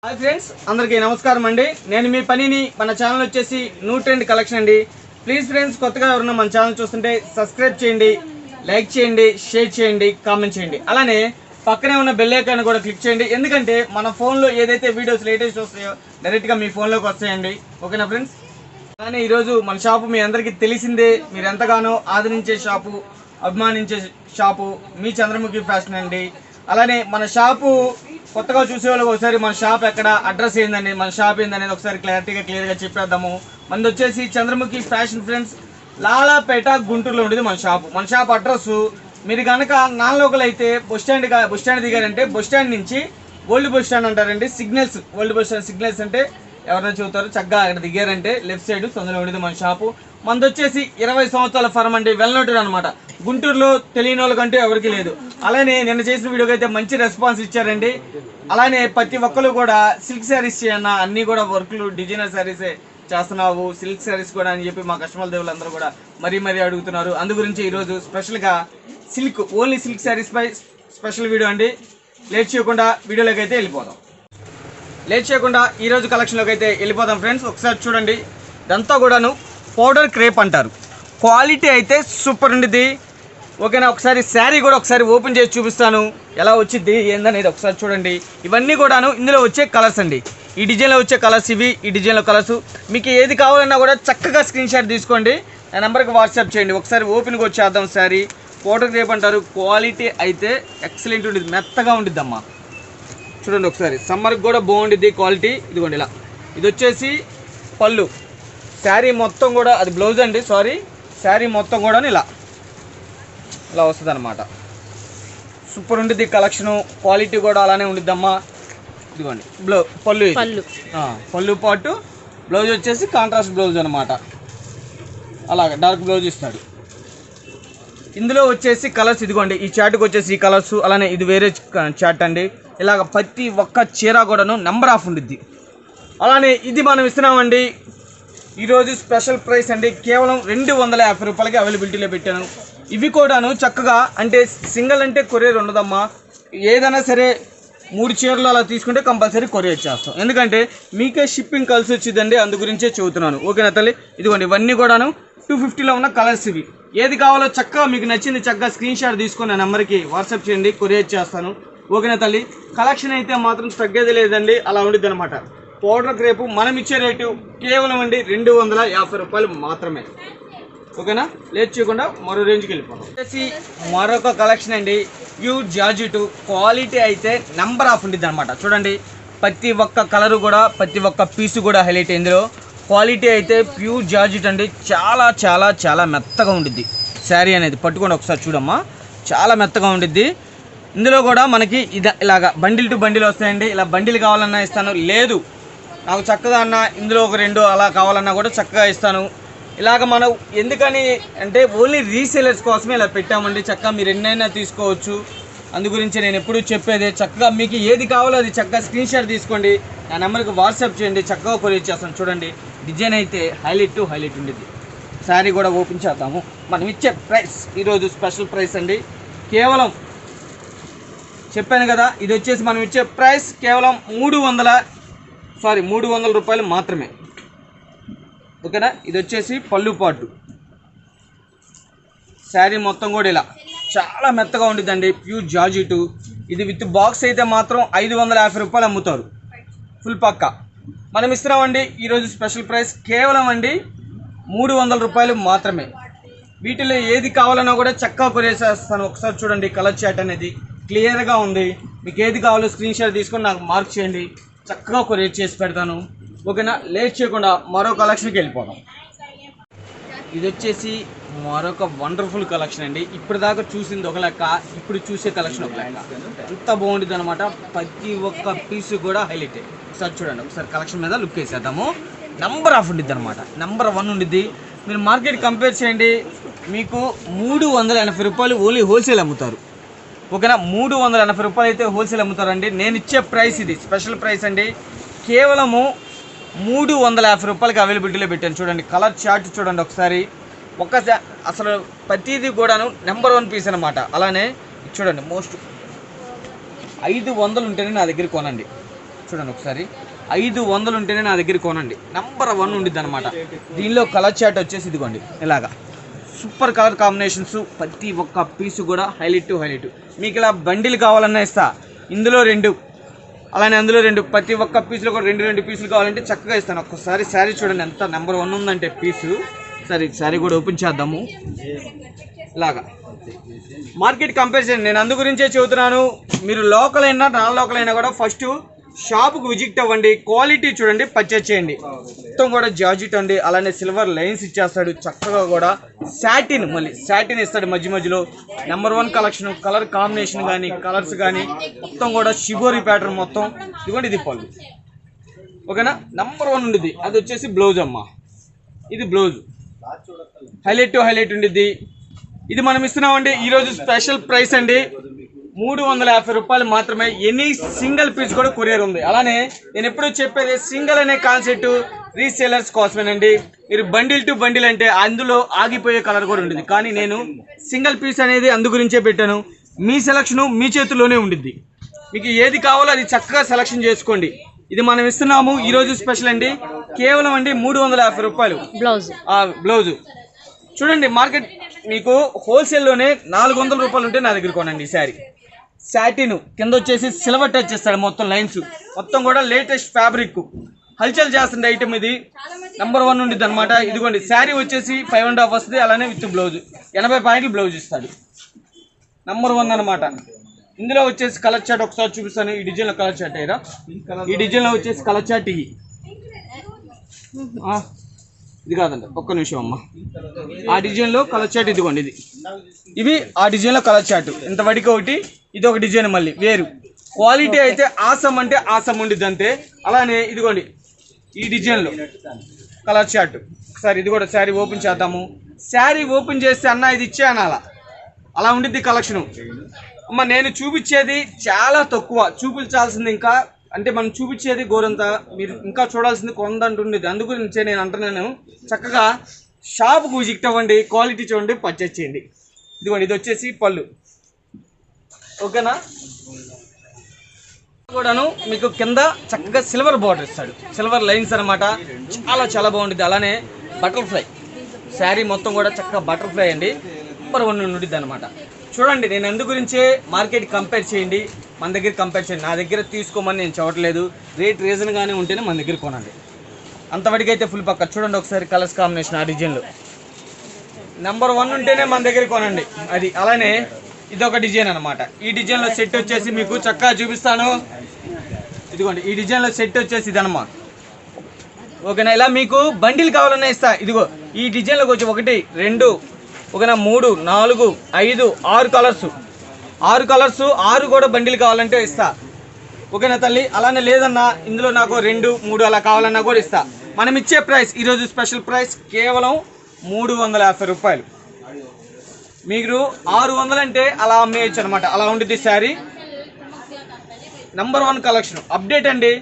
Hi friends, అందరికీ నమస్కారం అండి. నేను మీ పనిని మన ఛానల్ వచ్చేసి న్యూ ట్రెండ్ కలెక్షన్ అండి. ప్లీజ్ ఫ్రెండ్స్, కొత్తగా ఎవరన్నా మన ఛానల్ చూస్తుంటే సబ్స్క్రైబ్ చేయండి, లైక్ చేయండి, షేర్ చేయండి, కామెంట్ చేయండి. అలానే పక్కనే ఉన్న బెల్ ఐకాన్ కూడా క్లిక్ చేయండి. ఎందుకంటే మన ఫోన్లో ఏదైతే వీడియోస్ లేటెస్ట్ వస్తాయో డైరెక్ట్గా మీ ఫోన్లోకి వస్తాయండి. ఓకేనా ఫ్రెండ్స్? అలానే ఈరోజు మన షాపు మీ అందరికీ తెలిసిందే, మీరు ఎంతగానో ఆదరించే షాపు, అభిమానించే షాపు మీ చంద్రముఖి ఫ్యాషన్ అండి. అలానే మన షాపు కొత్తగా చూసే వాళ్ళకి ఒకసారి మన షాప్ ఎక్కడ, అడ్రస్ ఏందండి, మన షాప్ ఏందనేది ఒకసారి క్లియర్గా చెప్పేద్దాము. మనది వచ్చేసి చంద్రముఖి ఫ్యాషన్ ఫ్రెండ్స్, లాలాపేట, గుంటూరులో ఉండేది మన షాప్. మన షాప్ అడ్రస్ మీరు కనుక నాన్ లోకల్ అయితే బస్ స్టాండ్ దిగారంటే బస్ స్టాండ్ నుంచి ఓల్డ్ బస్ స్టాండ్ అంటారండి. Signals, old bus stand signals అంటే ఎవరైనా చూతారు, చక్కగా అక్కడ దిగారంటే లెఫ్ట్ సైడ్ తొందరగా ఉండేది మన షాపు. మనది వచ్చేసి 20 సంవత్సరాల ఫర్మ్ అండి, వెల్నోటెడ్ అనమాట. గుంటూరులో తెలియని వాళ్ళకంటే ఎవరికి లేదు. అలానే నిన్న చేసిన వీడియోకి అయితే మంచి రెస్పాన్స్ ఇచ్చారండి. అలానే ప్రతి ఒక్కరు కూడా సిల్క్ శారీస్ చేయన్నా, అన్నీ కూడా వర్క్లు డిజైనర్ శారీసే చేస్తున్నావు, సిల్క్ శారీస్ కూడా అని చెప్పి మా కస్టమర్ దేవుళ్ళు అందరూ కూడా మరీ అడుగుతున్నారు. అందు గురించి ఈరోజు స్పెషల్గా ఓన్లీ సిల్క్ శారీస్ పై స్పెషల్ వీడియో అండి. లేట్ చేయకుండా వీడియోలోకి అయితే వెళ్ళిపోదాం. ఈరోజు కలెక్షన్లోకి అయితే వెళ్ళిపోదాం ఫ్రెండ్స్. ఒకసారి చూడండి, ఇదంతా కూడాను పౌడర్ క్రేప్ అంటారు. క్వాలిటీ అయితే సూపర్ ఉండేది. ఓకేనా? ఒకసారి శారీ కూడా ఒకసారి ఓపెన్ చేసి చూపిస్తాను, ఎలా వచ్చింది ఏందనేది ఒకసారి చూడండి. ఇవన్నీ కూడాను ఇందులో వచ్చే కలర్స్ అండి. ఈ డిజైన్లో వచ్చే కలర్స్ ఇవి, ఈ డిజైన్లో కలర్స్. మీకు ఏది కావాలన్నా కూడా చక్కగా స్క్రీన్ షాట్ తీసుకోండి, నా నెంబర్కి వాట్సాప్ చేయండి. ఒకసారి ఓపెన్గా వచ్చేద్దాం. శారీ పౌడర్ క్రేప్ అంటారు. క్వాలిటీ అయితే ఎక్సలెంట్ ఉండేది, మెత్తగా ఉండిద్దమ్మా. చూడండి ఒకసారి, సమ్మర్కి కూడా బాగుండిద్ది క్వాలిటీ. ఇదిగోండి ఇలా, ఇది వచ్చేసి పళ్ళు. శారీ మొత్తం కూడా అది బ్లౌజ్ అండి, సారీ. శారీ మొత్తం కూడా ఇలా వస్తుంది అనమాట. సూపర్ ఉండిద్ది కలెక్షను, క్వాలిటీ కూడా అలానే ఉండిద్దమ్మా. ఇదిగోండి పళ్ళు పాటు బ్లౌజ్ వచ్చేసి కాంట్రాస్ట్ బ్లౌజ్ అనమాట. అలాగే డార్క్ బ్లౌజ్ ఇస్తాడు. ఇందులో వచ్చేసి కలర్స్ ఇదిగోండి, ఈ చార్ట్కి వచ్చేసి ఈ కలర్స్, అలానే ఇది వేరే చార్ట్ అండి. ఇలాగ ప్రతి ఒక్క చీర కూడాను నెంబర్ ఆఫ్ ఉండిద్ది. అలానే ఇది మనం ఇస్తున్నామండి ఈరోజు స్పెషల్ ప్రైస్ అండి, కేవలం 250 రూపాయలకి అవైలబిలిటీలో పెట్టాను. ఇవి కూడాను చక్కగా, అంటే సింగిల్ అంటే కొరియర్ ఉండదమ్మా. ఏదైనా సరే 3 చీరలు అలా తీసుకుంటే కంపల్సరీ కొరియర్ చేస్తాం, ఎందుకంటే మీకే షిప్పింగ్ కలిసి వచ్చిందండి, అందు గురించే చెబుతున్నాను. ఓకేనా తల్లి? ఇదిగోండి, ఇవన్నీ కూడాను 250లో ఉన్న కలర్స్ ఇవి. ఏది కావాలో చక్కగా మీకు నచ్చింది చక్కగా స్క్రీన్ షాట్ తీసుకొని నా నెంబర్కి వాట్సాప్ చేయండి, కొరియర్ చేస్తాను. ఓకేనా తల్లి? కలెక్షన్ అయితే మాత్రం తగ్గేది లేదండి, అలా ఉండిద్ది అనమాట. పౌడర్ క్రేపు మనం ఇచ్చే రేటు కేవలం అండి 250 రూపాయలు మాత్రమే. ఓకేనా? లేట్ చేయకుండా మరో రేంజ్కి వెళ్ళిపోతాం. వచ్చేసి మరొక కలెక్షన్ అండి, ప్యూర్ జార్జెట్. క్వాలిటీ అయితే నెంబర్ ఆఫ్ ఉండిద్ది అనమాట. చూడండి, ప్రతి ఒక్క కలరు కూడా, ప్రతి ఒక్క పీసు కూడా హైలైట్. ఇందులో క్వాలిటీ అయితే ప్యూర్ జార్జెట్ అండి. చాలా చాలా చాలా మెత్తగా ఉండిద్ది శారీ అనేది. పట్టుకోండి ఒకసారి చూడమ్మా, చాలా మెత్తగా ఉండిద్ది. ఇందులో కూడా మనకి ఇలాగా బండిల్ టు బండిల్ వస్తాయండి. ఇలా బండిల్ కావాలన్నా ఇస్తాను, లేదు నాకు చక్కగా అన్న ఇందులో ఒక 2 అలా కావాలన్నా కూడా చక్కగా ఇస్తాను. ఇలాగ మనం ఎందుకని అంటే ఓన్లీ రీసేలర్స్ కోసమే ఇలా పెట్టామండి. చక్కగా మీరు ఎన్నైనా తీసుకోవచ్చు. అందు గురించి నేను ఎప్పుడూ చెప్పేది, చక్కగా మీకు ఏది కావాలో అది చక్కగా స్క్రీన్ షాట్ తీసుకోండి, నా నెంబర్కి వాట్సాప్ చేయండి, చక్కగా కొరియర్ చేస్తాను. చూడండి, డిజైన్ అయితే హైలైట్ టు హైలైట్ ఉండేది. శారీ కూడా ఓపెన్ చేద్దాము. మనం ఇచ్చే ప్రైస్ ఈరోజు స్పెషల్ ప్రైస్ అండి. కేవలం చెప్పాను కదా, ఇది వచ్చేసి మనం ఇచ్చే ప్రైస్ కేవలం 300 రూపాయలు మాత్రమే. ఓకేనా? ఇది వచ్చేసి పళ్ళు పాటు. శారీ మొత్తం కూడా ఇలా చాలా మెత్తగా ఉండిద్దండి, ప్యూర్ జార్జెట్. ఇది విత్ బాక్స్ అయితే మాత్రం 550 రూపాయలు అమ్ముతారు, ఫుల్ పక్కా. మనం ఇస్తున్నామండి ఈరోజు స్పెషల్ ప్రైస్ కేవలం అండి 300 రూపాయలు మాత్రమే. వీటిలో ఏది కావాలన్నా కూడా చక్కగా కొరియర్ చేస్తాను. ఒకసారి చూడండి, కలర్ చాట్ అనేది క్లియర్గా ఉంది. మీకు ఏది కావాలో స్క్రీన్ షాట్ తీసుకొని నాకు మార్క్ చేయండి, చక్కగా కొరియర్ చేసి పెడతాను. ఓకేనా? లేట్ చేయకుండా మరో కలెక్షన్కి వెళ్ళిపోదాం. ఇది వచ్చేసి మరొక వండర్ఫుల్ కలెక్షన్ అండి. ఇప్పుడు దాకా చూసింది ఒక లెక్క, ఇప్పుడు చూసే కలెక్షన్ ఒక లెక్క. ఎంత బాగుంటుంది అనమాట. ప్రతి ఒక్క పీసు కూడా హైలైట్. ఒకసారి చూడండి, ఒకసారి కలెక్షన్ మీద లుక్ వేసేద్దాము. నెంబర్ ఆఫ్ ఉండిద్ది అనమాట, నెంబర్ 1 ఉండిద్ది. మీరు మార్కెట్ కంపేర్ చేయండి, మీకు 380 రూపాయలు ఓన్లీ హోల్సేల్ అమ్ముతారు. ఓకేనా? 380 రూపాయలు అయితే హోల్సేల్ అమ్ముతారండి. నేను ఇచ్చే ప్రైస్ ఇది స్పెషల్ ప్రైస్ అండి, కేవలము 350 రూపాయలకి అవైలబిలిటీలో పెట్టాను. చూడండి, కలర్ చార్ట్ చూడండి ఒకసారి. అసలు ప్రతిదీ కూడాను నెంబర్ 1 పీస్ అనమాట. అలానే చూడండి, మోస్ట్ 500 ఉంటేనే నా దగ్గర కొనండి. చూడండి ఒకసారి 500 ఉంటేనే నా దగ్గర కొనండి. నంబర్ 1 ఉండిద్ది అనమాట. దీనిలో కలర్ చాట్ వచ్చేసి ఇదిగోండి ఇలాగా సూపర్ కలర్ కాంబినేషన్స్, ప్రతి ఒక్క పీసు కూడా హైలైట్ టు హైలైట్. మీకు ఇలా బండిలు కావాలన్నా ఇస్తా, ఇందులో 2 అలానే అందులో 2, ప్రతి ఒక్క పీసులో కూడా 2 పీసులు కావాలంటే చక్కగా ఇస్తాను. ఒక్కసారి శారీ చూడండి ఎంత నెంబర్ 1 ఉందంటే పీసు. సరే శారీ కూడా ఓపెన్ చేద్దాము. ఇలాగా మార్కెట్ కంపారిజన్ నేను అందు గురించే చెబుతున్నాను. మీరు లోకల్ అయినా నాన్ లోకల్ అయినా కూడా ఫస్ట్ షాప్కి విజిట్ అవ్వండి, క్వాలిటీ చూడండి, పర్చేజ్ చేయండి. మొత్తం కూడా జార్జెట్ అండి, అలానే సిల్వర్ లైన్స్ ఇచ్చేస్తాడు చక్కగా కూడా. సాటిన్, మళ్ళీ సాటిన్ ఇస్తాడు మధ్యలో. నెంబర్ 1 కలెక్షన్, కలర్ కాంబినేషన్ కానీ కలర్స్ కానీ మొత్తం కూడా షిబోరి ప్యాటర్న్ మొత్తం. ఇదిగోండి ఇది పళ్ళు, ఓకేనా. నెంబర్ 1 ఉండిద్ది. అది వచ్చేసి బ్లౌజ్ అమ్మ, ఇది బ్లౌజ్ హైలైట్ టు హైలైట్ ఉండిద్ది. ఇది మనం ఇస్తున్నామండి ఈరోజు స్పెషల్ ప్రైస్ అండి, 350 రూపాయలు మాత్రమే. ఎనీ సింగిల్ పీస్ కూడా కొరియర్ ఉంది. అలానే నేను ఎప్పుడూ చెప్పేది సింగిల్ అనే కాన్సెప్ట్ రీసేలర్స్ కోసమేనండి. మీరు బండిల్ టు బండిల్ అంటే అందులో ఆగిపోయే కలర్ కూడా ఉంటుంది, కానీ నేను సింగిల్ పీస్ అనేది అందు గురించే పెట్టాను. మీ సెలక్షన్ మీ చేతుల్లోనే ఉండిద్ది. మీకు ఏది కావాలో అది చక్కగా సెలక్షన్ చేసుకోండి. ఇది మనం ఇస్తున్నాము ఈరోజు స్పెషల్ అండి, కేవలం అండి 350 రూపాయలు బ్లౌజ్. చూడండి మార్కెట్ మీకు హోల్సేల్లోనే 400 రూపాయలు ఉంటే నా దగ్గర కొనండి. ఈ శారీ సాటిన్ కింద వచ్చేసి సిల్వర్ టచ్ ఇస్తాడు, మొత్తం లైన్స్ మొత్తం కూడా లేటెస్ట్ ఫ్యాబ్రిక్, హల్చల్ చేస్తుంది ఐటమ్. ఇది నెంబర్ 1 ఉండిద్ది అనమాట. ఇదిగోండి శారీ వచ్చేసి 5.5 వస్తుంది, అలానే విత్ బ్లౌజ్ 80 పాయింట్లు బ్లౌజ్ ఇస్తాడు. నెంబర్ 1 అనమాట. ఇందులో వచ్చేసి కలర్ చాట్ ఒకసారి చూపిస్తాను. ఈ డిజైన్లో కలర్ చాట్ అయ్యారా, ఈ డిజైన్లో వచ్చేసి కలర్ చాట్ ఇది కాదండి, ఒక్క నిమిషం అమ్మ. ఆ డిజైన్లో కలర్ చాట్ ఇదిగోండి, ఇవి ఆ డిజైన్లో కలర్ చాట్. ఇంత వడికి ఒకటి, ఇది ఒక డిజైన్ మళ్ళీ వేరు. క్వాలిటీ అయితే ఆసం అంటే ఆసం ఉండిద్ది అంతే. అలానే ఇదిగోండి ఈ డిజైన్లో కలర్ చాట్. ఒకసారి ఇది కూడా శారీ ఓపెన్ చేద్దాము. శారీ ఓపెన్ చేస్తే అన్న ఇది ఇచ్చే అనాల, అలా ఉండిద్ది కలెక్షను. అమ్మ నేను చూపించేది చాలా తక్కువ, చూపించాల్సింది ఇంకా అంటే మనం చూపించేది గోరంతా, మీరు ఇంకా చూడాల్సింది కొందంటుండేది. అందు గురించే నేను అంటున్నాను, చక్కగా షాప్కు విజిట్ అవ్వండి, క్వాలిటీ చూడండి, పర్చేజ్ చేయండి. ఇదిగోండి ఇది వచ్చేసి పళ్ళు, ఓకేనా. కూడాను మీకు కింద చక్కగా సిల్వర్ బార్డర్ ఇస్తాడు, సిల్వర్ లైన్స్ అనమాట. చాలా చాలా బాగుంటుంది. అలానే బటర్ఫ్లై శారీ మొత్తం కూడా చక్కగా బటర్ఫ్లై అండి, నెంబర్ 1 ఉండిద్ది అనమాట. చూడండి నేను అందు గురించే మార్కెట్ కంపేర్ చేయండి, మన దగ్గర కంపేర్ చేయండి. నా దగ్గర తీసుకోమని నేను చూడట్లేదు, రేట్ రీజన్గానే ఉంటేనే మన దగ్గర కొనండి. అంతవరకు అయితే ఫుల్ పక్క. చూడండి ఒకసారి కలర్స్ కాంబినేషన్ ఆ డిజైన్లో నెంబర్ 1 ఉంటేనే మన దగ్గర కొనండి అది. అలానే ఇది ఒక డిజైన్ అనమాట. ఈ డిజైన్లో సెట్ వచ్చేసి మీకు చక్కగా చూపిస్తాను. ఇదిగోండి ఈ డిజైన్లో సెట్ వచ్చేసి ఇదనమాట, ఓకేనా. ఇలా మీకు బండిల్ కావాలన్నా ఇస్తా. ఇదిగో ఈ డిజైన్లోకి వచ్చి 1 2 ఓకేనా 3 4 5 6 కలర్స్, 6 కలర్స్ 6 కూడా బండిల్ కావాలంటే ఇస్తా, ఓకేనా తల్లి. అలానే లేదన్నా ఇందులో నాకు 2 3 అలా కావాలన్నా కూడా ఇస్తా. మనం ఇచ్చే ప్రైస్ ఈరోజు స్పెషల్ ప్రైస్ కేవలం 350 రూపాయలు. మీరు 600 అంటే అలా అమ్మేయచ్చు అనమాట, అలా ఉండిద్ది శారీ. నెంబర్ 1 కలెక్షన్ అప్డేట్ అండి.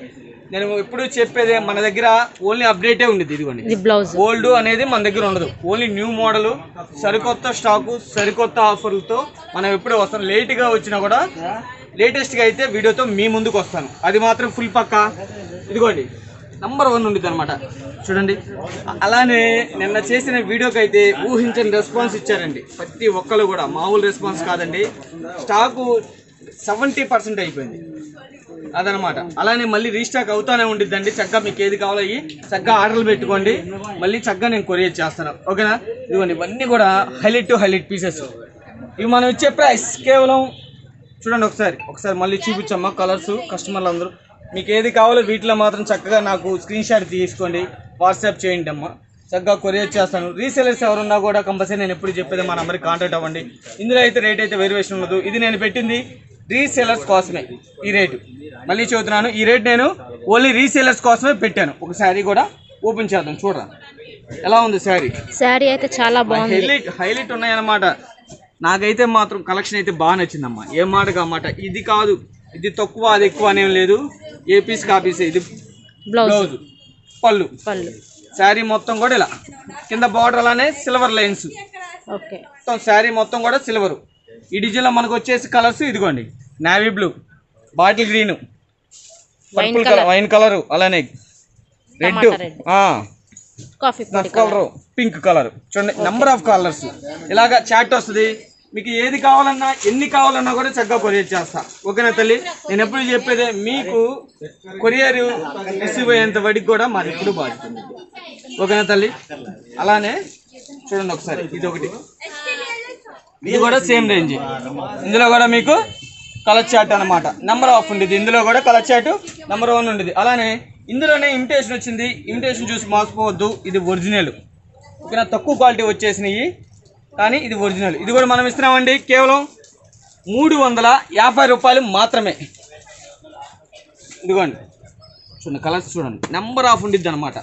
నేను ఎప్పుడు చెప్పేదే మన దగ్గర ఓన్లీ అప్డేటే ఉండేది. ఇదిగోండి ఓల్డ్ అనేది మన దగ్గర ఉండదు, ఓన్లీ న్యూ మోడల్, సరికొత్త స్టాకు, సరికొత్త ఆఫర్లతో మనం ఎప్పుడు వస్తాం. లేట్గా వచ్చినా కూడా లేటెస్ట్గా అయితే వీడియోతో మీ ముందుకు వస్తాను, అది మాత్రం ఫుల్ పక్క. ఇదిగోండి నెంబర్ 1 ఉండిద్ది అనమాట. చూడండి అలానే నిన్న చేసిన వీడియోకి అయితే ఊహించని రెస్పాన్స్ ఇచ్చారండి ప్రతి ఒక్కరు కూడా, మామూలు రెస్పాన్స్ కాదండి. స్టాకు 70% అయిపోయింది అదనమాట. అలానే మళ్ళీ రీస్టాక్ అవుతానే ఉండిద్దండి. చక్కగా మీకు ఏది కావాలో అయ్యి చక్కగా ఆర్డర్లు పెట్టుకోండి, మళ్ళీ చక్కగా నేను కొరియర్ చేస్తాను, ఓకేనా. ఇదిగోండి ఇవన్నీ కూడా హైలైట్ టు హైలైట్ పీసెస్. ఇవి మనం ఇచ్చే ప్రైస్ కేవలం చూడండి ఒకసారి మళ్ళీ చూపించమ్మా కలర్స్. కస్టమర్లు అందరూ మీకు ఏది కావాలో వీటిలో మాత్రం చక్కగా నాకు స్క్రీన్ షాట్ తీసుకోండి, వాట్సాప్ చేయండి అమ్మా, చక్కగా కొరియర్ చేస్తాను. రీసేలర్స్ ఎవరున్నా కూడా కంపల్సరీ నేను ఎప్పుడు చెప్పేది మా నెంబర్కి కాంటాక్ట్ అవ్వండి. ఇందులో అయితే రేట్ అయితే వేరియేషన్ ఉండదు. ఇది నేను పెట్టింది రీసేలర్స్ కోసమే ఈ రేటు, మళ్ళీ చెబుతున్నాను ఈ రేట్ నేను ఓన్లీ రీసేలర్స్ కోసమే పెట్టాను. ఒక శారీ కూడా ఓపెన్ చేద్దాం, చూడరా ఎలా ఉంది శారీ అయితే చాలా బాగుంది, హైలైట్ ఉన్నాయన్నమాట. నాకైతే మాత్రం కలెక్షన్ అయితే బాగా నచ్చిందమ్మా, ఏం మాటగా అన్నమాట. ఇది కాదు ఇది తక్కువ అది ఎక్కువ అనేం లేదు, ఏ పీస్ కాపీసే. ఇది బ్లౌజ్, పళ్ళు శారీ మొత్తం కూడా ఇలా కింద బార్డర్ అలానే సిల్వర్ లైన్స్, మొత్తం శారీ మొత్తం కూడా సిల్వరు. ఈ డిజైన్లో మనకు వచ్చేసి కలర్స్ ఇదిగోండి, navy blue, bottle green, purple colour, wine colour, అలానే red, coffee colour, pink colour. చూడండి నెంబర్ ఆఫ్ కలర్స్. ఇలాగా చాట్ వస్తుంది. మీకు ఏది కావాలన్నా ఎన్ని కావాలన్నా కూడా చక్కగా కొరియర్ చేస్తా. ఓకేనా తల్లి? నేను ఎప్పుడు చెప్పేదే మీకు కొరియర్ రిసీవ్ అయ్యేంత వరకు కూడా మాది ఎప్పుడు బాధ్యత. ఓకేనా తల్లి? అలానే చూడండి ఒకసారి, ఇది ఒకటి, ఇది కూడా సేమ్ రేంజ్. ఇందులో కూడా మీకు కలర్ చాట్ అనమాట. నెంబర్ ఆఫ్ ఉండేది. ఇందులో కూడా కలర్ చాట్ నెంబర్ 1 ఉండేది. అలానే ఇందులోనే ఇమిటేషన్ వచ్చింది. ఇమిటేషన్ చూసి మోసపోవద్దు, ఇది ఒరిజినల్. ఓకేనా? తక్కువ క్వాలిటీ వచ్చేసినాయి కానీ ఇది ఒరిజినల్. ఇది కూడా మనం ఇస్తున్నామండి కేవలం 350 రూపాయలు మాత్రమే. ఇదిగోండి చూడండి, కలర్స్ చూడండి, నెంబర్ ఆఫ్ ఉండిద్ది అనమాట.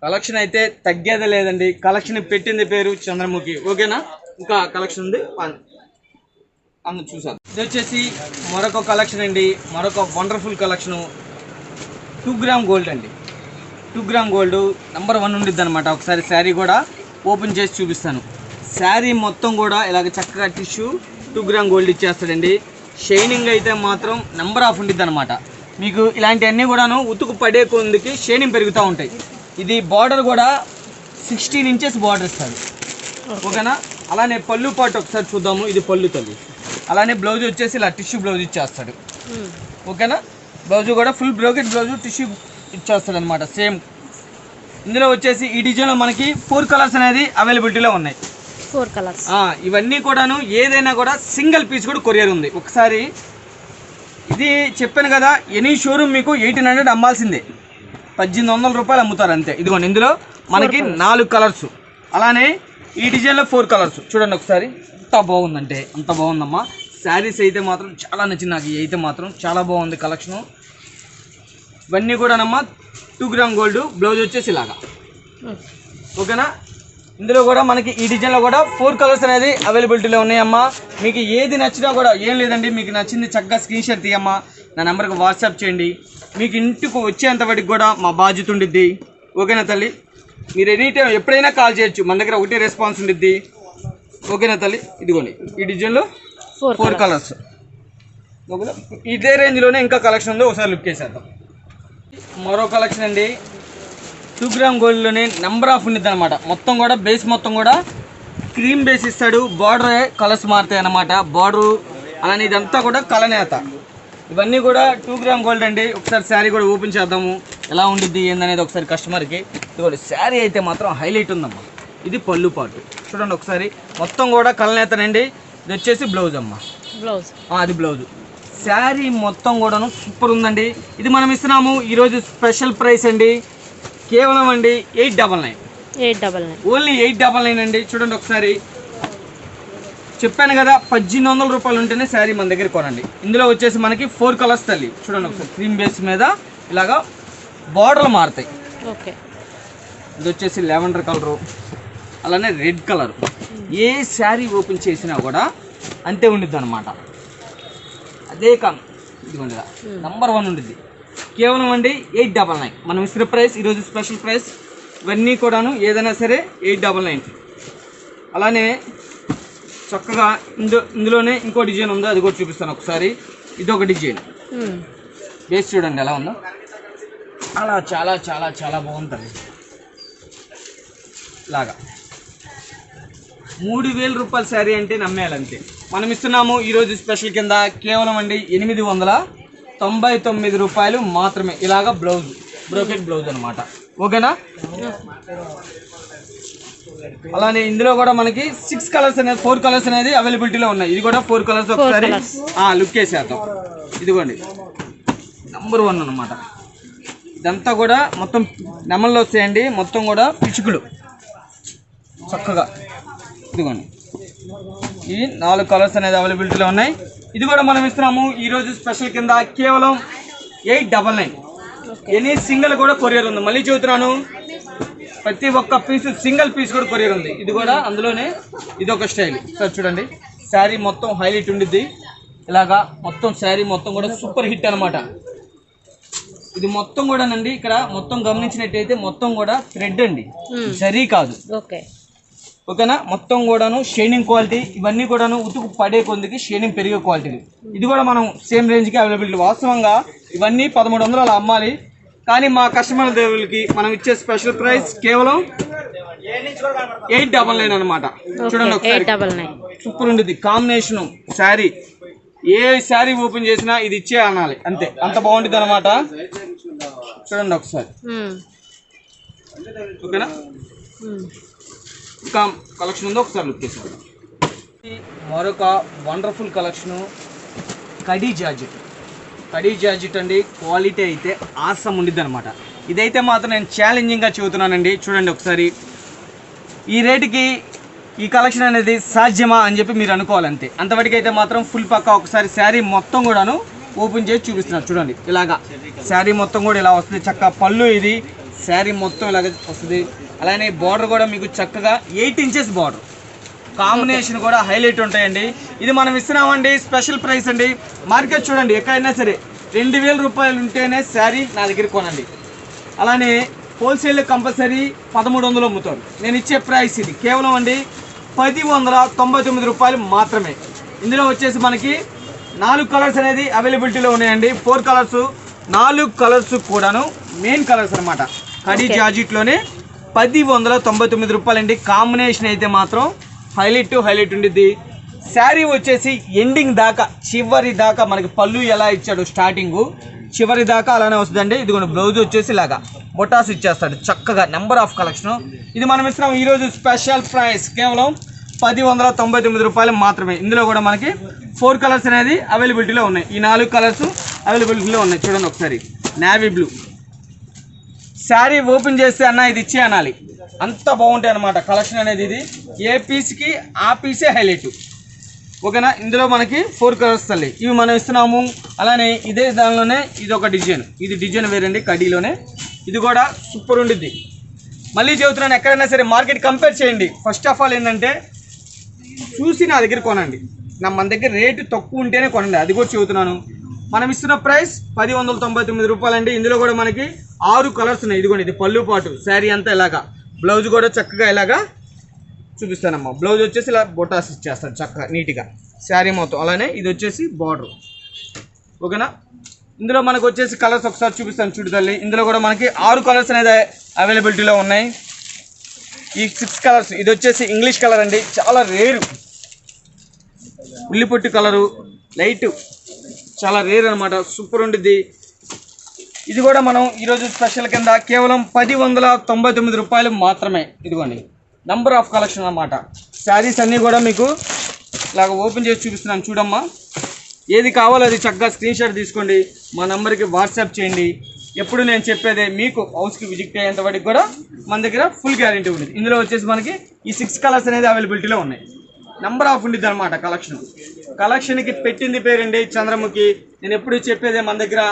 కలెక్షన్ అయితే తగ్గేదే లేదండి. కలెక్షన్ పెట్టింది పేరు చంద్రముఖి. ఓకేనా? ఇంకా కలెక్షన్ ఉంది, అందులో చూసాను. ఇది వచ్చేసి మరొక కలెక్షన్ అండి, మరొక వండర్ఫుల్ కలెక్షను. 2 గ్రామ్ గోల్డ్ అండి. 2 గ్రామ్ గోల్డ్ నెంబర్ 1 ఉండిద్ది అనమాట. ఒకసారి శారీ కూడా ఓపెన్ చేసి చూపిస్తాను. శారీ మొత్తం కూడా ఇలాగ చక్కగా టిష్యూ 2 గ్రామ్ గోల్డ్ ఇచ్చేస్తాడండి. షైనింగ్ అయితే మాత్రం నెంబర్ ఆఫ్ ఉండిద్ది అనమాట. మీకు ఇలాంటివన్నీ కూడాను ఉతుకు పడే కొందికి షైనింగ్ పెరుగుతూ ఉంటాయి. ఇది బార్డర్ కూడా 16 ఇంచెస్ బార్డర్ ఇస్తాడు. ఓకేనా? అలానే పళ్ళు పాటు ఒకసారి చూద్దాము. ఇది పళ్ళు తల్లి. అలానే బ్లౌజ్ వచ్చేసి ఇలా టిష్యూ బ్లౌజ్ ఇచ్చేస్తాడు. ఓకేనా? బ్లౌజ్ కూడా ఫుల్ బ్రోకెట్ బ్లౌజ్ టిష్యూ ఇచ్చేస్తాడు అనమాట. సేమ్ ఇందులో వచ్చేసి ఈ డిజైన్లో మనకి 4 కలర్స్ అనేది అవైలబిలిటీలో ఉన్నాయి. 4 కలర్స్. ఇవన్నీ కూడాను ఏదైనా కూడా సింగిల్ పీస్ కూడా కొరియర్ ఉంది. ఒకసారి ఇది చెప్పాను కదా, ఎనీ షోరూమ్ మీకు 1800 అమ్మాల్సిందే. 1800 రూపాయలు అమ్ముతారు అంతే. ఇదిగోండి, ఇందులో మనకి 4 కలర్స్. అలానే ఈ డిజైన్లో 4 కలర్స్. చూడండి ఒకసారి, ఎంత బాగుందంటే అంత బాగుందమ్మా. శారీస్ అయితే మాత్రం చాలా నచ్చింది నాకు. అయితే మాత్రం చాలా బాగుంది కలెక్షను. ఇవన్నీ కూడానమ్మా 2 గ్రామ్ గోల్డ్. బ్లౌజ్ వచ్చేసి ఇలాగా. ఓకేనా? ఇందులో కూడా మనకి ఈ డిజైన్లో కూడా 4 కలర్స్ అనేది అవైలబిలిటీలో ఉన్నాయమ్మా. మీకు ఏది నచ్చినా కూడా ఏం లేదండి, మీకు నచ్చింది చక్కగా స్క్రీన్ షాట్ తీయమ్మా, నా నెంబర్కి వాట్సాప్ చేయండి. మీకు ఇంటికి వచ్చేంత వరకు కూడా మా బాధ్యత ఉండిద్ది. ఓకేనా తల్లి? మీరు ఎనీ టైం ఎప్పుడైనా కాల్ చేయొచ్చు, మన దగ్గర ఒకటే రెస్పాన్స్ ఉండిద్ది. ఓకేనా తల్లి? ఇదిగోండి, ఈ డిజైన్లో 4 కలర్స్. ఓకేనా? ఇదే రేంజ్లోనే ఇంకా కలెక్షన్ ఉందో ఒకసారి లుక్ చేసేద్దాం. మరో కలెక్షన్ అండి, 2 గ్రామ్ గోల్డ్లోనే నెంబర్ ఆఫ్ ఉండిద్ది అనమాట. మొత్తం కూడా బేస్ మొత్తం కూడా క్రీమ్ బేస్ ఇస్తాడు. బార్డర్ కలర్స్ మారుతాయి అన్నమాట. బార్డరు అలానే ఇదంతా కూడా కలనేత. ఇవన్నీ కూడా 2 గ్రామ్ గోల్డ్ అండి. ఒకసారి శారీ కూడా ఓపెన్ చేద్దాము, ఎలా ఉండిద్ది ఏందనేది ఒకసారి కస్టమర్కి. ఇదిగోండి, శారీ అయితే మాత్రం హైలైట్ ఉందమ్మా. ఇది పళ్ళు పాటు చూడండి ఒకసారి, మొత్తం కూడా కలనేతనండి. ఇది వచ్చేసి బ్లౌజ్ అమ్మ. బ్లౌజ్ అది బ్లౌజ్. శారీ మొత్తం కూడాను సూపర్ ఉందండి. ఇది మనం ఇస్తున్నాము ఈరోజు స్పెషల్ ప్రైస్ అండి, కేవలం అండి 899. ఓన్లీ 899 అండి. చూడండి ఒకసారి, చెప్పాను కదా 1800 రూపాయలు ఉంటేనే శారీ మన దగ్గర కొనండి. ఇందులో వచ్చేసి మనకి 4 కలర్స్ తల్లి. చూడండి ఒకసారి, క్రీమ్ బేస్ మీద ఇలాగా బార్డర్లు మారుతాయి. ఓకే, ఇది వచ్చేసి లెవెండర్ కలరు, అలానే రెడ్ కలర్. ఏ శారీ ఓపెన్ చేసినా కూడా అంతే ఉండిద్ది అనమాట. అదే కాదు, ఇదిగోండి నెంబర్ 1 ఉండిద్ది. కేవలం అండి 899 మనం ఇస్తున్న ప్రైస్, ఈరోజు స్పెషల్ ప్రైస్. ఇవన్నీ కూడాను ఏదైనా సరే 899. అలానే చక్కగా ఇందులోనే ఇంకో డిజైన్ ఉందో అది కూడా చూపిస్తాను ఒకసారి. ఇది ఒక డిజైన్ బేస్ చూడండి ఎలా ఉందో, అలా చాలా చాలా చాలా బాగుంటుంది. ఇలాగా 3000 రూపాయల శారీ అంటే నమ్మేయాలంతే. మనం ఇస్తున్నాము ఈరోజు స్పెషల్ కింద కేవలం అండి 899 రూపాయలు మాత్రమే. ఇలాగా బ్లౌజ్, బ్రోకెట్ బ్లౌజ్ అనమాట. ఓకేనా? అలానే ఇందులో కూడా మనకి 6 కలర్స్ అనేది 4 కలర్స్ అనేది అవైలబిలిటీలో ఉన్నాయి. ఇది కూడా 4 కలర్స్. ఒకసారి లుక్ వేసేద్దాం. ఇదిగోండి నెంబర్ 1 అనమాట. ఇదంతా కూడా మొత్తం నెమల్లో వస్తాయండి, మొత్తం కూడా పిచుకులు చక్కగా. ఇదిగోండి, ఇవి 4 కలర్స్ అనేది అవైలబిలిటీలో ఉన్నాయి. ఇది కూడా మనం ఇస్తున్నాము ఈరోజు స్పెషల్ కింద కేవలం 899. ఎనీ సింగిల్ కూడా కొరియర్ ఉంది. మళ్ళీ చెబుతున్నాను, ప్రతి ఒక్క పీస్ సింగిల్ పీస్ కూడా కొరియర్ ఉంది. ఇది కూడా అందులోనే ఇది ఒక స్టైల్. సార్ చూడండి, శారీ మొత్తం హైలైట్ ఉండిద్ది. ఇలాగా మొత్తం శారీ మొత్తం కూడా సూపర్ హిట్ అనమాట. ఇది మొత్తం కూడానండి, ఇక్కడ మొత్తం గమనించినట్టయితే మొత్తం కూడా థ్రెడ్ అండి, జరీ కాదు. ఓకేనా. మొత్తం కూడాను షైనింగ్ క్వాలిటీ, ఇవన్నీ కూడాను ఉతుకు పడే కొద్దికి షైనింగ్ పెరిగే క్వాలిటీలు. ఇది కూడా మనం సేమ్ రేంజ్కి అవైలబిలిటీ. వాస్తవంగా ఇవన్నీ 1300 అలా అమ్మాలి, కానీ మా కస్టమర్ దేవులకి మనం ఇచ్చే స్పెషల్ ప్రైస్ కేవలం 899 అనమాట. చూడండి ఒకసారి, సూపర్ ఉంటుంది కాంబినేషన్ శారీ. ఏ శారీ ఓపెన్ చేసినా ఇది ఇచ్చే అనాలి అంతే, అంత బాగుంటుంది అనమాట. చూడండి ఒకసారి, ఓకేనా. ఇంకా కలెక్షన్ ఉందో ఒకసారి లుక్ చేసాం. మరొక wonderful collection khadi georgette. Khadi georgette అండి, క్వాలిటీ అయితే ఆసం ఉండిద్ది అనమాట. ఇదైతే మాత్రం నేను ఛాలెంజింగ్గా చెబుతున్నానండి. చూడండి ఒకసారి, ఈ రేటుకి ఈ కలెక్షన్ అనేది సాధ్యమా అని చెప్పి మీరు అనుకోవాలంతే. అంతవరకు అయితే మాత్రం ఫుల్ పక్కా. ఒకసారి శారీ మొత్తం కూడాను ఓపెన్ చేసి చూపిస్తున్నారు. చూడండి ఇలాగా శారీ మొత్తం కూడా ఇలా వస్తుంది. చక్కగా పళ్ళు, ఇది శారీ మొత్తం ఇలాగ వస్తుంది. అలానే బార్డర్ కూడా మీకు చక్కగా 8 ఇంచెస్ బార్డర్, కాంబినేషన్ కూడా హైలైట్ ఉంటాయండి. ఇది మనం ఇస్తున్నామండి స్పెషల్ ప్రైస్ అండి. మార్కెట్ చూడండి, ఎక్కడైనా సరే 2000 రూపాయలు ఉంటేనే శారీ నా దగ్గర కొనండి. అలానే హోల్సేల్ కంపల్సరీ 1300 అమ్ముతారు. నేను ఇచ్చే ప్రైస్ ఇది కేవలం అండి 1099 రూపాయలు మాత్రమే. ఇందులో వచ్చేసి మనకి 4 కలర్స్ అనేది అవైలబిలిటీలో ఉన్నాయండి. 4 కలర్స్, 4 కలర్స్ కూడాను మెయిన్ కలర్స్ అనమాట. కడీ జార్జెట్లోనే 1099 రూపాయలండి. కాంబినేషన్ అయితే మాత్రం హైలైట్ ఉండిద్ది. శారీ వచ్చేసి ఎండింగ్ దాకా, చివరి దాకా మనకి పళ్ళు ఎలా ఇచ్చాడు స్టార్టింగ్ చివరి దాకా అలానే వస్తుందండి. ఇదిగోండి బ్లౌజ్ వచ్చేసి ఇలాగా బొటాస్ ఇచ్చేస్తాడు చక్కగా. Number of collection. ఇది మనం ఇస్తున్నాం ఈరోజు స్పెషల్ ప్రైస్ కేవలం 1099 రూపాయలు మాత్రమే. ఇందులో కూడా మనకి 4 కలర్స్ అనేది అవైలబిలిటీలో ఉన్నాయి. ఈ 4 కలర్స్ అవైలబిలిటీలో ఉన్నాయి. చూడండి ఒకసారి, నేవీ బ్లూ. శారీ ఓపెన్ చేస్తే అన్న ఇది ఇచ్చే అనాలి, అంత బాగుంటాయి అనమాట కలెక్షన్ అనేది. ఇది ఏ పీస్కి ఆ పీసే హైలైట్, ఓకేనా. ఇందులో మనకి 4 కలర్స్ తల్లి ఇవి మనం ఇస్తున్నాము. అలానే ఇదే దానిలోనే ఇది ఒక డిజైన్, ఇది డిజైన్ వేరండి కడీలోనే. ఇది కూడా సూపర్ ఉండిద్ది. మళ్ళీ చెబుతున్నాను, ఎక్కడైనా సరే మార్కెట్ కంపేర్ చేయండి. ఫస్ట్ ఆఫ్ ఆల్ ఏంటంటే చూసి నా దగ్గర కొనండి. మన దగ్గర రేటు తక్కువ ఉంటేనే కొనండి, అది కూడా చెబుతున్నాను. మనం ఇస్తున్న ప్రైస్ 1099 రూపాయలండి. ఇందులో కూడా మనకి 6 కలర్స్ ఉన్నాయి. ఇదిగోండి, ఇది పళ్ళు పాటు, శారీ అంతా ఇలాగా, బ్లౌజ్ కూడా చక్కగా ఇలాగా చూపిస్తానమ్మా. బ్లౌజ్ వచ్చేసి ఇలా బొటాస్ ఇచ్చేస్తాడు చక్కగా నీట్గా శారీ మొత్తం. అలానే ఇది వచ్చేసి బార్డర్, ఓకేనా. ఇందులో మనకు వచ్చేసి కలర్స్ ఒకసారి చూపిస్తాను చూడు తల్లి. ఇందులో కూడా మనకి 6 కలర్స్ అనేది అవైలబిలిటీలో ఉన్నాయి. ఈ 6 కలర్స్, ఇది వచ్చేసి ఇంగ్లీష్ కలర్ అండి, చాలా రేరు. ఉల్లిపొట్టు కలరు లైట్, చాలా రేర్ అనమాట, సూపర్ ఉండిద్ది. ఇది కూడా మనం ఈరోజు స్పెషల్ కింద కేవలం 1099 రూపాయలు మాత్రమే. ఇదిగోండి నంబర్ ఆఫ్ కలెక్షన్ అన్నమాట. శారీస్ అన్నీ కూడా మీకు ఇలాగ ఓపెన్ చేసి చూపిస్తున్నాను చూడమ్మా. ఏది కావాలో అది చక్కగా స్క్రీన్ షాట్ తీసుకోండి, మా నెంబర్కి వాట్సాప్ చేయండి. ఎప్పుడు నేను చెప్పేదే, మీకు హౌస్కి విజిట్ అయ్యేంత వాటికి కూడా మన దగ్గర ఫుల్ గ్యారంటీ ఉంది. ఇందులో వచ్చేసి మనకి ఈ 6 కలర్స్ అనేది అవైలబిలిటీలో ఉన్నాయి. నెంబర్ ఆఫ్ ఉండిద్ది అనమాట కలెక్షన్కి పెట్టింది పేరండి చంద్రముఖి. నేను ఎప్పుడు చెప్పేదే, మన దగ్గర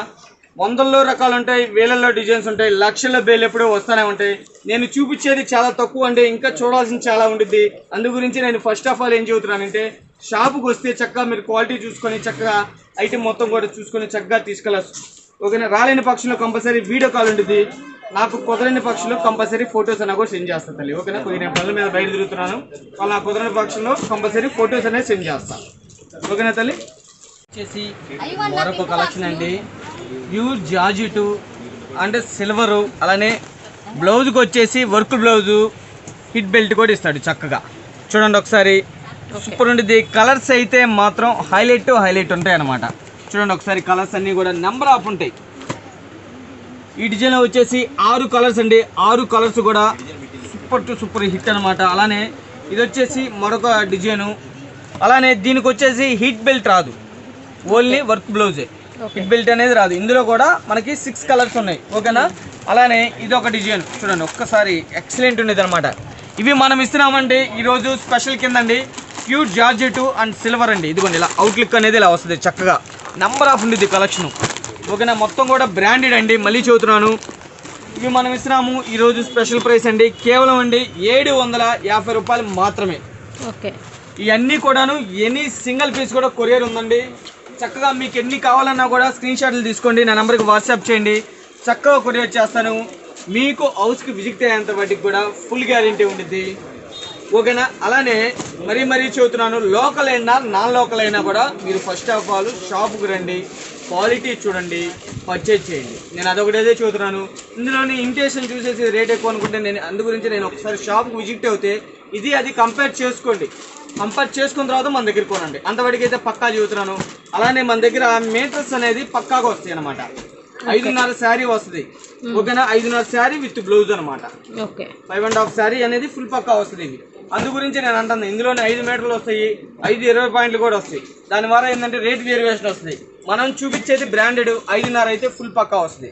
100లో రకాలు ఉంటాయి, 1000లో డిజైన్స్ ఉంటాయి, లక్షల బేలు ఎప్పుడూ వస్తూనే ఉంటాయి. నేను చూపించేది చాలా తక్కువ అండి, ఇంకా చూడాల్సింది చాలా ఉండిద్ది. అందు గురించి నేను ఫస్ట్ ఆఫ్ ఆల్ ఏం చెబుతున్నానంటే, షాపుకి వస్తే చక్కగా మీరు క్వాలిటీ చూసుకొని చక్కగా ఐటెం మొత్తం కూడా చూసుకొని చక్కగా తీసుకెళ్ళచ్చు, ఓకేనా. రాలేని పక్షంలో కంపల్సరీ వీడియో కాల్ ఉంటుంది. నాకు కుదరని పక్షంలో కంపల్సరీ ఫొటోస్ అన్నా కూడా సెండ్ చేస్తాను తల్లి, ఓకేనా. కొద్దిగా నేను పనుల మీద బయట తిరుగుతున్నాను, వాళ్ళు నాకు కుదరని పక్షంలో కంపల్సరీ ఫొటోస్ అనేది సెండ్ చేస్తాను, ఓకేనా తల్లి. వచ్చేసి మరొక కలెక్షన్ అండి, ప్యూర్ జార్జెట్ అంటే సిల్వరు. అలానే బ్లౌజ్కి వచ్చేసి వర్క్ బ్లౌజు, హిట్ బెల్ట్ కూడా ఇస్తాడు చక్కగా. చూడండి ఒకసారి, సూపర్ ఉండిద్ది. కలర్స్ అయితే మాత్రం హైలైట్ ఉంటాయి అన్నమాట. చూడండి ఒకసారి, కలర్స్ అన్నీ కూడా నెంబర్ ఆఫ్ ఉంటాయి. ఈ డిజైన్లో వచ్చేసి 6 కలర్స్ అండి, 6 కలర్స్ కూడా సూపర్ హిట్ అనమాట. అలానే ఇది వచ్చేసి మరొక డిజైను. అలానే దీనికి వచ్చేసి హిట్ బెల్ట్ రాదు, ఓన్లీ వర్క్ బ్లౌజే, హిట్ బెల్ట్ అనేది రాదు. ఇందులో కూడా మనకి 6 కలర్స్ ఉన్నాయి, ఓకేనా. అలానే ఇది ఒక డిజైన్ చూడండి ఒక్కసారి, ఎక్సలెంట్ ఉండేది అనమాట. ఇవి మనం ఇస్తున్నామండి ఈరోజు స్పెషల్ కిందండి, ప్యూర్ జార్జెట్ అండ్ సిల్వర్ అండి. ఇదిగోండి ఇలా అవుట్లుక్ అనేది ఇలా వస్తుంది చక్కగా, నెంబర్ ఆఫ్ ఉండేది కలెక్షను, ఓకేనా. మొత్తం కూడా బ్రాండెడ్ అండి, మళ్ళీ చెబుతున్నాను. ఇవి మనం ఇస్తున్నాము ఈరోజు స్పెషల్ ప్రైస్ అండి, కేవలం అండి 750 రూపాయలు మాత్రమే. ఓకే, ఇవన్నీ కూడాను ఎనీ సింగిల్ పీస్ కూడా కొరియర్ ఉందండి. చక్కగా మీకు ఎన్ని కావాలన్నా కూడా స్క్రీన్ షాట్లు తీసుకోండి, నా నెంబర్కి వాట్సాప్ చేయండి, చక్కగా కొరియర్ చేస్తాను. మీకు హౌస్కి విజిట్ అయ్యేంత వాటికి కూడా ఫుల్ గ్యారెంటీ ఉంటుంది. ఓకేనా. అలానే మరీ చెబుతున్నాను, లోకల్ అయినా నాన్ లోకల్ అయినా కూడా మీరు ఫస్ట్ ఆఫ్ ఆల్ షాప్కి రండి, క్వాలిటీ చూడండి, పర్చేజ్ చేయండి. నేను అదొకటేదే చెబుతున్నాను. ఇందులోని ఇమిటేషన్ చూసేసి రేట్ ఎక్కువ అనుకుంటే అందు గురించి నేను ఒకసారి షాప్కి విజిట్ అవుతే ఇది అది కంపేర్ చేసుకోండి. కంపేర్ చేసుకున్న తర్వాత మన దగ్గర కొనండి. అంతవరకు అయితే పక్కా చెబుతున్నాను. అలానే మన దగ్గర మీటర్స్ అనేది పక్కాగా వస్తాయి అనమాట. 5.5 శారీ వస్తుంది. ఓకేనా, 5.5 శారీ విత్ బ్లౌజ్ అనమాట. 5.5 శారీ అనేది ఫుల్ పక్కా వస్తుంది. ఇది అందు గురించి నేను అంటాను, ఇందులోనే 5 మీటర్లు వస్తాయి, 5 20 పాయింట్లు కూడా వస్తాయి. దాని ద్వారా ఏంటంటే రేట్ వేరియేషన్ వస్తుంది. మనం చూపించేది బ్రాండెడ్, 5.5 అయితే ఫుల్ పక్కా వస్తుంది.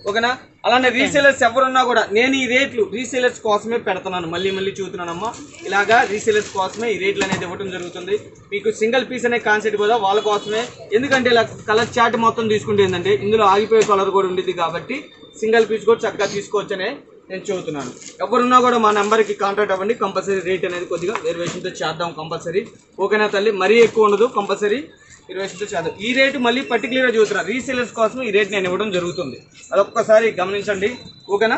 ఓకేనా. అలానే రీసేలర్స్ ఎవరున్నా కూడా నేను ఈ రేట్లు రీసేలర్స్ కోసమే పెడుతున్నాను. మళ్ళీ చూస్తున్నానమ్మా, ఇలాగా రీసేలర్స్ కోసమే ఈ రేట్లు అనేది ఇవ్వడం జరుగుతుంది. మీకు సింగిల్ పీస్ అనే కాన్సెప్ట్ కూడా వాళ్ళ కోసమే. ఎందుకంటే ఇలా కలర్ చార్ట్ మొత్తం తీసుకుంటే ఏంటంటే ఇందులో ఆగిపోయే కలర్ కూడా ఉండేది కాబట్టి సింగిల్ పీస్ కూడా చక్కగా తీసుకోవచ్చనే నేను చెబుతున్నాను. ఎవరున్నా కూడా మా నెంబర్కి కాంటాక్ట్ అవ్వండి. కంపల్సరీ రేట్ అనేది కొద్దిగా వేరియేషన్తో చేద్దాం కంపల్సరీ. ఓకేనా తల్లి, మరీ ఎక్కువ ఉండదు, కంపల్సరీ వేరియేషన్తో చేద్దాం. ఈ రేటు మళ్ళీ పర్టికులర్గా చూస్తున్నాను, రీసేలర్స్ కోసం ఈ రేట్ నేను ఇవ్వడం జరుగుతుంది. అదొక్కసారి గమనించండి. ఓకేనా.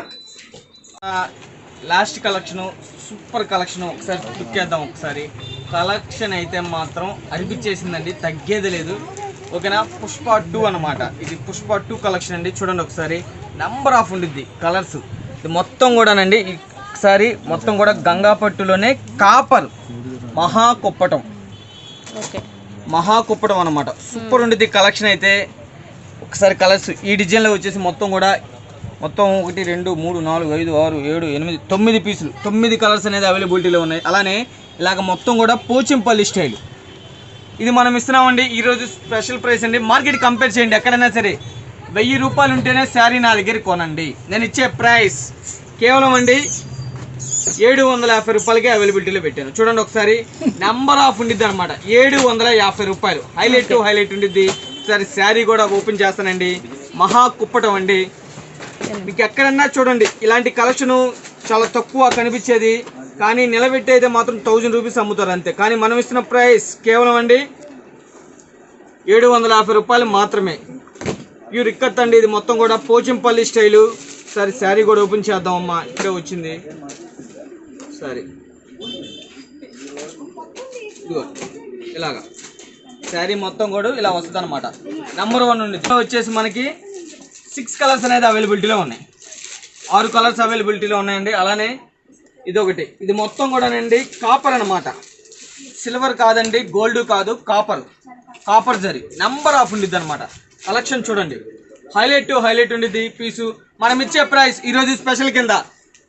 లాస్ట్ కలెక్షను సూపర్ కలెక్షను ఒకసారి చుక్కేద్దాం. ఒకసారి కలెక్షన్ అయితే మాత్రం అనిపించేసిందండి, తగ్గేది లేదు. ఓకేనా. పుష్ప 2 అనమాట. ఇది పుష్ప 2 కలెక్షన్ అండి. చూడండి ఒకసారి, నెంబర్ ఆఫ్ ఉండిద్ది కలర్స్. ఇది మొత్తం కూడానండి, ఒకసారి మొత్తం కూడా గంగాపట్టులోనే కాపర్ మహాకుప్పటం అనమాట. సూపర్ ఉండిద్ది కలెక్షన్ అయితే. ఒకసారి కలర్స్ ఈ డిజైన్లో వచ్చేసి మొత్తం 1 2 3 4 5 6 7 8 9 పీసులు, 9 కలర్స్ అనేది అవైలబిలిటీలో ఉన్నాయి. అలానే ఇలాగ మొత్తం కూడా పోచంపల్లి స్టైల్ ఇది మనం ఇస్తున్నామండి. ఈరోజు స్పెషల్ ప్రైస్ అండి. మార్కెట్ కంపేర్ చేయండి, ఎక్కడైనా సరే 1000 రూపాయలు ఉంటేనే శారీ నా దగ్గర కొనండి. నేను ఇచ్చే ప్రైస్ కేవలం అండి 750 రూపాయలకే అవైలబిలిటీలో పెట్టాను. చూడండి ఒకసారి, నెంబర్ ఆఫ్ ఉండిద్ది అనమాట. 750 రూపాయలు, హైలైట్ ఉండిద్ది. ఒకసారి శారీ కూడా ఓపెన్ చేస్తానండి. మహా కుప్పటం అండి. మీకు ఎక్కడన్నా చూడండి ఇలాంటి కలెక్షను చాలా తక్కువ కనిపించేది, కానీ నిలబెట్టి అయితే మాత్రం 1000 రూపీస్ అమ్ముతారు అంతే. కానీ మనం ఇస్తున్న ప్రైస్ కేవలం అండి 750 రూపాయలు మాత్రమే. ప్యూర్ ఇక్కత్ అండి. ఇది మొత్తం కూడా పోచంపల్లి స్టైలు. సరే శారీ కూడా ఓపెన్ చేద్దామమ్మా, ఇక్కడే వచ్చింది సరే. ఇదిగో ఇలాగా శారీ మొత్తం కూడా ఇలా వస్తుంది అనమాట. నెంబర్ 1 ఉంది. వచ్చేసి మనకి 6 కలర్స్ అనేది అవైలబిలిటీలో ఉన్నాయి. 6 కలర్స్ అవైలబిలిటీలో ఉన్నాయండి. అలానే ఇదొకటి, ఇది మొత్తం కూడానండి కాపర్ అనమాట. సిల్వర్ కాదండి, గోల్డ్ కాదు, కాపర్ జరీ. నెంబర్ ఆఫ్ ఉండిద్ది అనమాట. కలెక్షన్ చూడండి, హైలైట్ ఉండిద్ది పీసు. మనం ఇచ్చే ప్రైస్ ఈరోజు స్పెషల్ కింద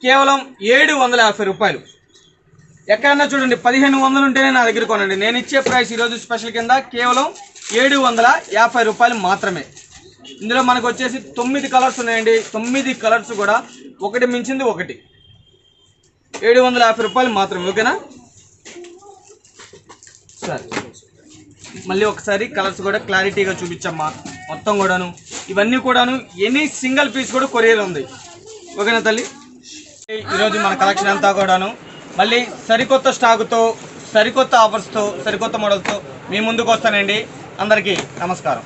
కేవలం 750 రూపాయలు. ఎక్కడన్నా చూడండి 1500 ఉంటేనే నా దగ్గర కొనండి. నేను ఇచ్చే ప్రైస్ ఈరోజు స్పెషల్ కింద కేవలం 750 రూపాయలు మాత్రమే. ఇందులో మనకు వచ్చేసి 9 కలర్స్ ఉన్నాయండి. 9 కలర్స్ కూడా ఒకటి మించింది ఒకటి. 750 రూపాయలు మాత్రమే. ఓకేనా. సరే మళ్ళీ ఒకసారి కలర్స్ కూడా క్లారిటీగా చూపించమ్మా. మొత్తం కూడాను ఇవన్నీ కూడాను ఎనీ సింగిల్ పీస్ కూడా కొరియర్ ఉంది. ఓకేనా తల్లి. ఈరోజు మన కలెక్షన్ అంతా కూడాను మళ్ళీ సరికొత్త స్టాకుతో, సరికొత్త ఆఫర్స్తో, సరికొత్త మోడల్తో మీ ముందుకు వస్తానండి. అందరికీ నమస్కారం.